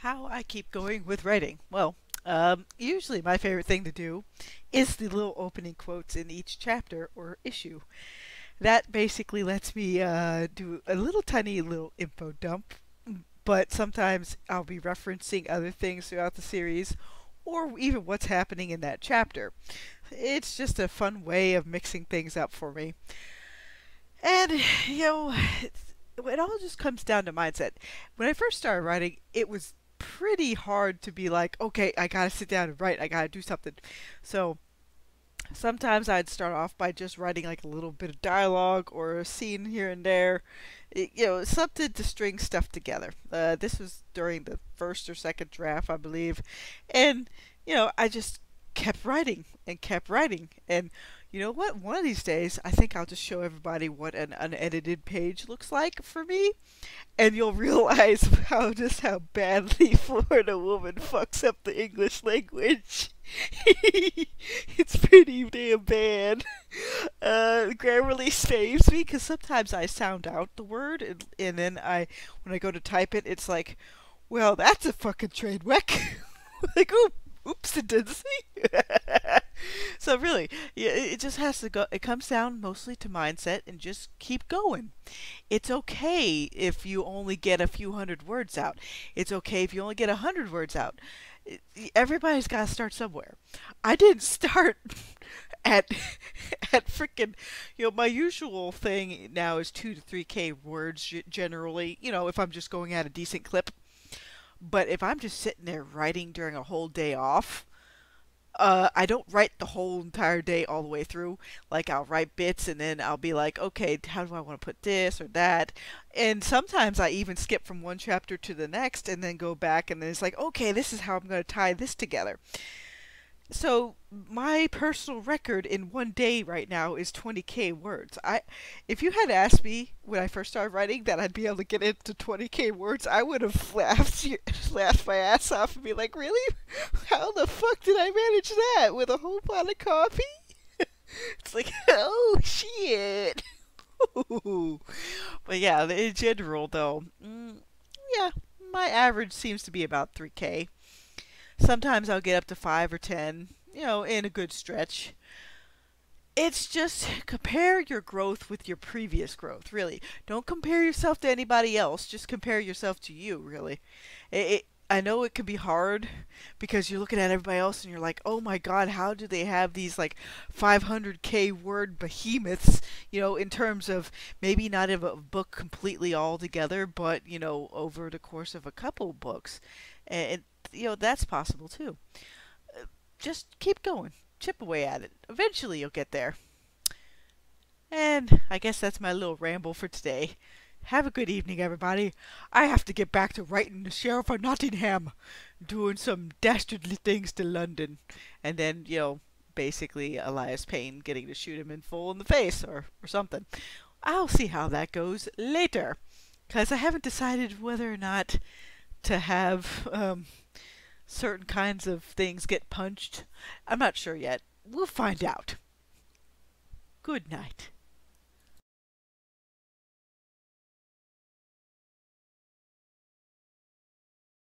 How I keep going with writing. Well, usually my favorite thing to do is the little opening quotes in each chapter or issue. That basically lets me do a little tiny little info dump, but sometimes I'll be referencing other things throughout the series or even what's happening in that chapter. It's just a fun way of mixing things up for me. And, you know, it all just comes down to mindset. When I first started writing, it was pretty hard to be like, okay, I gotta sit down and write, I gotta do something. So sometimes I'd start off by just writing like a little bit of dialogue or a scene here and there, something to string stuff together. This was during the first or second draft, I believe, and I just kept writing and kept writing. And you know what? One of these days, I think I'll just show everybody what an unedited page looks like for me, and you'll realize how badly Florida woman fucks up the English language. It's pretty damn bad. Grammarly saves me because sometimes I sound out the word, and then when I go to type it, it's like, well, that's a fucking train wreck. Like, oops, it did see. So really, yeah, it just has to go. It comes down mostly to mindset and just keep going. It's okay if you only get a few hundred words out. It's okay if you only get 100 words out. Everybody's got to start somewhere. I didn't start at at freaking, my usual thing now is 2 to 3K words generally, if I'm just going at a decent clip. But if I'm just sitting there writing during a whole day off, I don't write the whole entire day all the way through. Like, I'll write bits and then I'll be like, okay, how do I want to put this or that? And sometimes I even skip from one chapter to the next and then go back and then it's like, okay, this is how I'm going to tie this together. So my personal record in one day right now is 20K words. If you had asked me when I first started writing that I'd be able to get into 20K words, I would have laughed my ass off and be like, really? How the fuck did I manage that with a whole pot of coffee? It's like, oh shit. But yeah, in general though, yeah, my average seems to be about 3K. Sometimes I'll get up to 5 or 10, in a good stretch. It's just compare your growth with your previous growth, really. Don't compare yourself to anybody else. Just compare yourself to you, really. I know it can be hard because you're looking at everybody else and you're like, oh my god, how do they have these like 500K word behemoths, in terms of maybe not of a book completely all together, but, over the course of a couple books. And that's possible too. Just keep going. Chip away at it. Eventually you'll get there. And I guess that's my little ramble for today. Have a good evening, everybody. I have to get back to writing the Sheriff of Nottingham, doing some dastardly things to London. And then, basically Elias Payne getting to shoot him in full in the face or something. I'll see how that goes later. Because I haven't decided whether or not to have certain kinds of things get punched. I'm not sure yet. We'll find out. Good night.